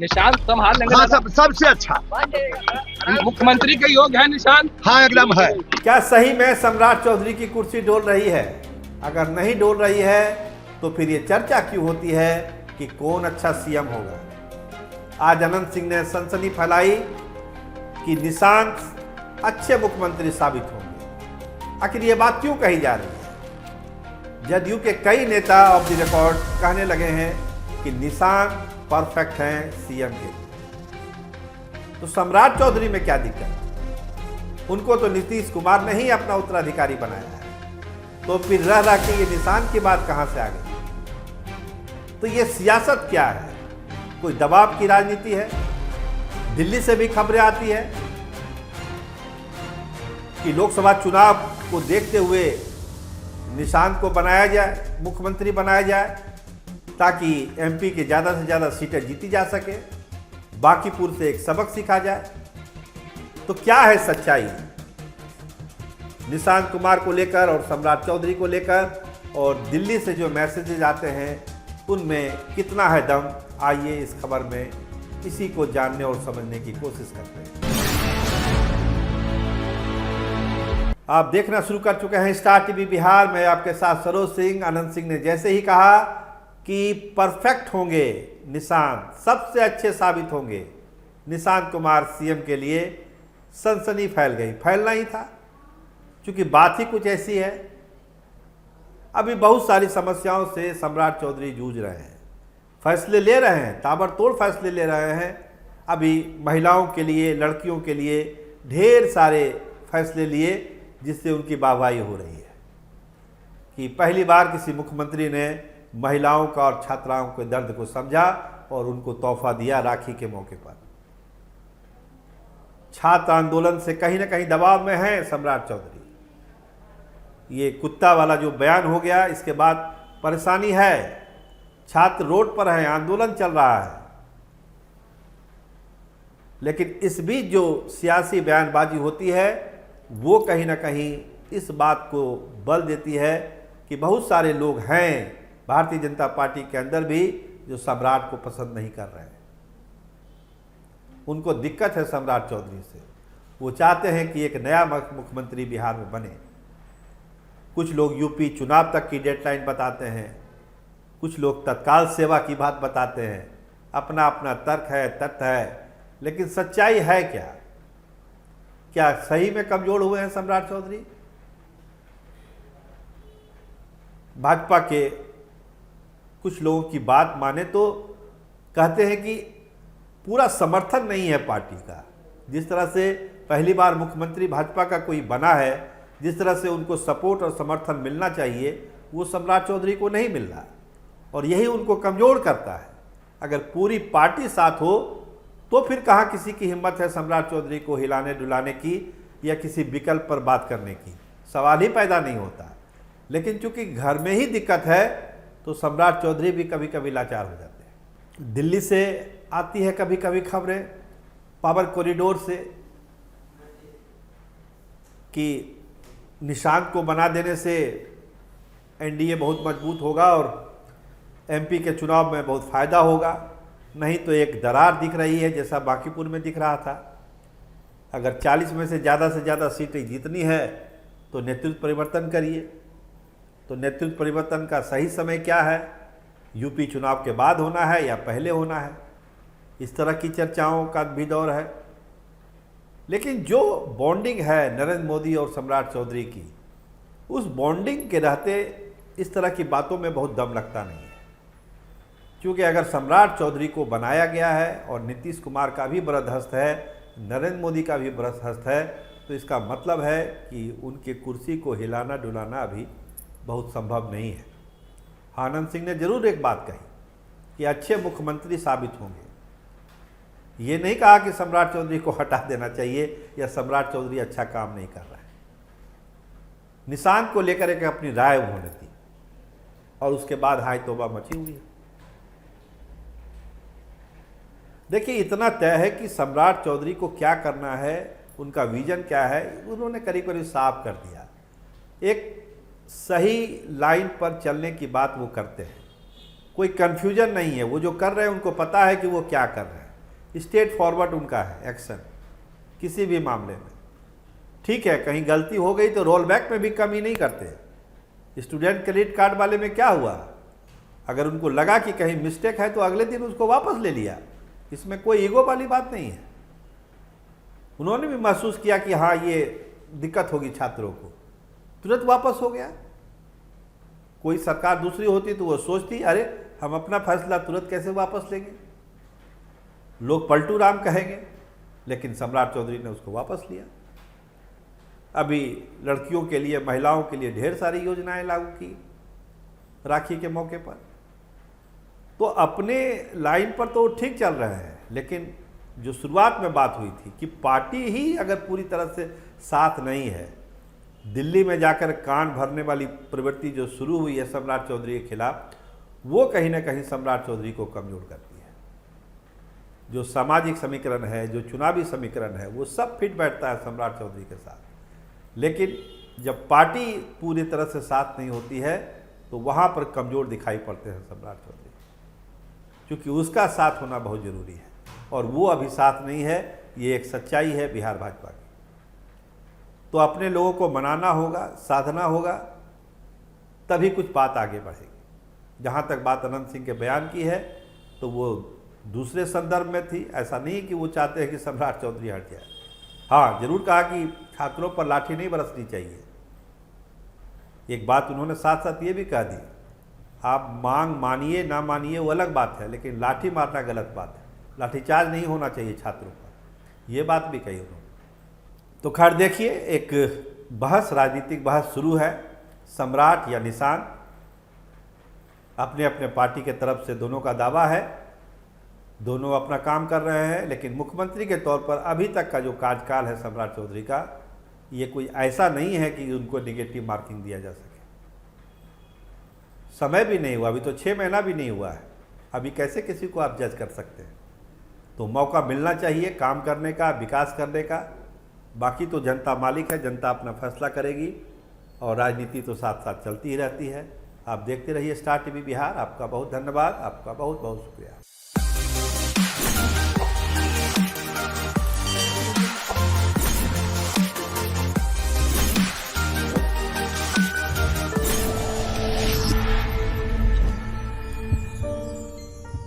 निशांत संभाल लेंगे। हाँ, सबसे अच्छा मुख्यमंत्री के योग है निशांत। हाँ, एकदम है। क्या सही में सम्राट चौधरी की कुर्सी डोल रही है? अगर नहीं डोल रही है तो फिर ये चर्चा क्यों होती है कि कौन अच्छा सीएम होगा? आज अनंत सिंह ने सनसनी फैलाई कि निशांत अच्छे मुख्यमंत्री साबित होंगे। आखिर ये बात क्यों कही जा रही है? जदयू के कई नेता ऑफ द रिकॉर्ड कहने लगे हैं कि निशांत परफेक्ट हैं सीएम के लिए। तो सम्राट चौधरी में क्या दिक्कत है? उनको तो नीतीश कुमार ने ही अपना उत्तराधिकारी बनाया है, तो फिर रह रह के ये निशांत की बात कहां से आ गई? तो ये सियासत क्या है? कोई दबाव की राजनीति है? दिल्ली से भी खबरें आती है कि लोकसभा चुनाव को देखते हुए निशांत को बनाया जाए, मुख्यमंत्री बनाया जाए, ताकि एमपी के ज़्यादा से ज़्यादा सीटें जीती जा सके, बांकीपुर से एक सबक सीखा जाए। तो क्या है सच्चाई निशांत कुमार को लेकर और सम्राट चौधरी को लेकर, और दिल्ली से जो मैसेजेज आते हैं उनमें कितना है दम? आइए इस खबर में इसी को जानने और समझने की कोशिश करते हैं। आप देखना शुरू कर चुके हैं स्टार टीवी बिहार में, आपके साथ सरोज सिंह। अनंत सिंह ने जैसे ही कहा कि परफेक्ट होंगे निशांत, सबसे अच्छे साबित होंगे निशांत कुमार सीएम के लिए, सनसनी फैल गई। फैलना ही था, क्योंकि बात ही कुछ ऐसी है। अभी बहुत सारी समस्याओं से सम्राट चौधरी जूझ रहे हैं, फैसले ले रहे हैं, ताबड़तोड़ फैसले ले रहे हैं। अभी महिलाओं के लिए, लड़कियों के लिए ढेर सारे फैसले लिए, जिससे उनकी वाहवाही हो रही है कि पहली बार किसी मुख्यमंत्री ने महिलाओं का और छात्राओं के दर्द को समझा और उनको तोहफा दिया राखी के मौके पर। छात्र आंदोलन से कहीं ना कहीं दबाव में है सम्राट चौधरी। ये कुत्ता वाला जो बयान हो गया, इसके बाद परेशानी है। छात्र रोड पर हैं, आंदोलन चल रहा है, लेकिन इस बीच जो सियासी बयानबाजी होती है वो कहीं ना कहीं इस बात को बल देती है कि बहुत सारे लोग हैं भारतीय जनता पार्टी के अंदर भी जो सम्राट को पसंद नहीं कर रहे हैं। उनको दिक्कत है सम्राट चौधरी से। वो चाहते हैं कि एक नया मुख्यमंत्री बिहार में बने। कुछ लोग यूपी चुनाव तक की डेडलाइन बताते हैं, कुछ लोग तत्काल सेवा की बात बताते हैं। अपना अपना तर्क है, तथ्य है, लेकिन सच्चाई है क्या? क्या सही में कमजोर हुए हैं सम्राट चौधरी? भाजपा के कुछ लोगों की बात माने तो कहते हैं कि पूरा समर्थन नहीं है पार्टी का। जिस तरह से पहली बार मुख्यमंत्री भाजपा का कोई बना है, जिस तरह से उनको सपोर्ट और समर्थन मिलना चाहिए, वो सम्राट चौधरी को नहीं मिल रहा, और यही उनको कमज़ोर करता है। अगर पूरी पार्टी साथ हो तो फिर कहाँ किसी की हिम्मत है सम्राट चौधरी को हिलाने डुलाने की या किसी विकल्प पर बात करने की? सवाल ही पैदा नहीं होता। लेकिन चूंकि घर में ही दिक्कत है तो सम्राट चौधरी भी कभी कभी लाचार हो जाते हैं। दिल्ली से आती है कभी कभी खबरें, पावर कॉरिडोर से, कि निशांत को बना देने से एनडीए बहुत मजबूत होगा और एमपी के चुनाव में बहुत फ़ायदा होगा। नहीं तो एक दरार दिख रही है, जैसा बांकीपुर में दिख रहा था। अगर 40 में से ज़्यादा सीटें जीतनी है तो नेतृत्व परिवर्तन करिए। तो नेतृत्व परिवर्तन का सही समय क्या है? यूपी चुनाव के बाद होना है या पहले होना है? इस तरह की चर्चाओं का भी दौर है। लेकिन जो बॉन्डिंग है नरेंद्र मोदी और सम्राट चौधरी की, उस बॉन्डिंग के रहते इस तरह की बातों में बहुत दम लगता नहीं है। क्योंकि अगर सम्राट चौधरी को बनाया गया है और नीतीश कुमार का भी बरदहस्त है, नरेंद्र मोदी का भी बरदहस्त है, तो इसका मतलब है कि उनकी कुर्सी को हिलाना डुलाना अभी बहुत संभव नहीं है। आनंद सिंह ने जरूर एक बात कही कि अच्छे मुख्यमंत्री साबित होंगे। ये नहीं कहा कि सम्राट चौधरी को हटा देना चाहिए या सम्राट चौधरी अच्छा काम नहीं कर रहा है। निशांत को लेकर एक अपनी राय उन्होंने दी और उसके बाद हाय तौबा मची हुई है। देखिए, इतना तय है कि सम्राट चौधरी को क्या करना है, उनका विजन क्या है, उन्होंने करीब करीब साफ कर दिया। एक सही लाइन पर चलने की बात वो करते हैं, कोई कन्फ्यूजन नहीं है। वो जो कर रहे हैं उनको पता है कि वो क्या कर रहे हैं। स्ट्रेट फॉरवर्ड उनका है एक्शन किसी भी मामले में। ठीक है, कहीं गलती हो गई तो रोल बैक में भी कमी नहीं करते। स्टूडेंट क्रेडिट कार्ड वाले में क्या हुआ, अगर उनको लगा कि कहीं मिस्टेक है तो अगले दिन उसको वापस ले लिया। इसमें कोई ईगो वाली बात नहीं है। उन्होंने भी महसूस किया कि हाँ ये दिक्कत होगी छात्रों को, तुरंत वापस हो गया। कोई सरकार दूसरी होती तो वो सोचती अरे हम अपना फैसला तुरंत कैसे वापस लेंगे, लोग पलटू राम कहेंगे, लेकिन सम्राट चौधरी ने उसको वापस लिया। अभी लड़कियों के लिए, महिलाओं के लिए ढेर सारी योजनाएं लागू की राखी के मौके पर। तो अपने लाइन पर तो ठीक चल रहे हैं, लेकिन जो शुरुआत में बात हुई थी कि पार्टी ही अगर पूरी तरह से साथ नहीं है, दिल्ली में जाकर कान भरने वाली प्रवृत्ति जो शुरू हुई है सम्राट चौधरी के खिलाफ, वो कहीं ना कहीं सम्राट चौधरी को कमजोर करती है। जो सामाजिक समीकरण है, जो चुनावी समीकरण है, वो सब फिट बैठता है सम्राट चौधरी के साथ। लेकिन जब पार्टी पूरी तरह से साथ नहीं होती है तो वहाँ पर कमज़ोर दिखाई पड़ते हैं सम्राट चौधरी, क्योंकि उसका साथ होना बहुत ज़रूरी है और वो अभी साथ नहीं है। ये एक सच्चाई है बिहार भाजपा की। तो अपने लोगों को मनाना होगा, साधना होगा, तभी कुछ बात आगे बढ़ेगी। जहाँ तक बात अनंत सिंह के बयान की है तो वो दूसरे संदर्भ में थी। ऐसा नहीं कि वो चाहते हैं कि सम्राट चौधरी हट जाए। हाँ, जरूर कहा कि छात्रों पर लाठी नहीं बरसनी चाहिए। एक बात उन्होंने साथ साथ ये भी कह दी, आप मांग मानिए ना मानिए वो अलग बात है, लेकिन लाठी मारना गलत बात है, लाठीचार्ज नहीं होना चाहिए छात्रों पर, ये बात भी कही उन्होंने। तो खैर देखिए, एक बहस, राजनीतिक बहस शुरू है। सम्राट या निशान, अपने अपने पार्टी के तरफ से दोनों का दावा है, दोनों अपना काम कर रहे हैं। लेकिन मुख्यमंत्री के तौर पर अभी तक का जो कार्यकाल है सम्राट चौधरी का, ये कोई ऐसा नहीं है कि उनको नेगेटिव मार्किंग दिया जा सके। समय भी नहीं हुआ, अभी तो 6 महीना भी नहीं हुआ है, अभी कैसे किसी को आप जज कर सकते हैं। तो मौका मिलना चाहिए काम करने का, विकास करने का। बाकी तो जनता मालिक है, जनता अपना फैसला करेगी और राजनीति तो साथ साथ चलती ही रहती है। आप देखते रहिए स्टार टीवी बिहार। आपका बहुत धन्यवाद, आपका बहुत बहुत शुक्रिया।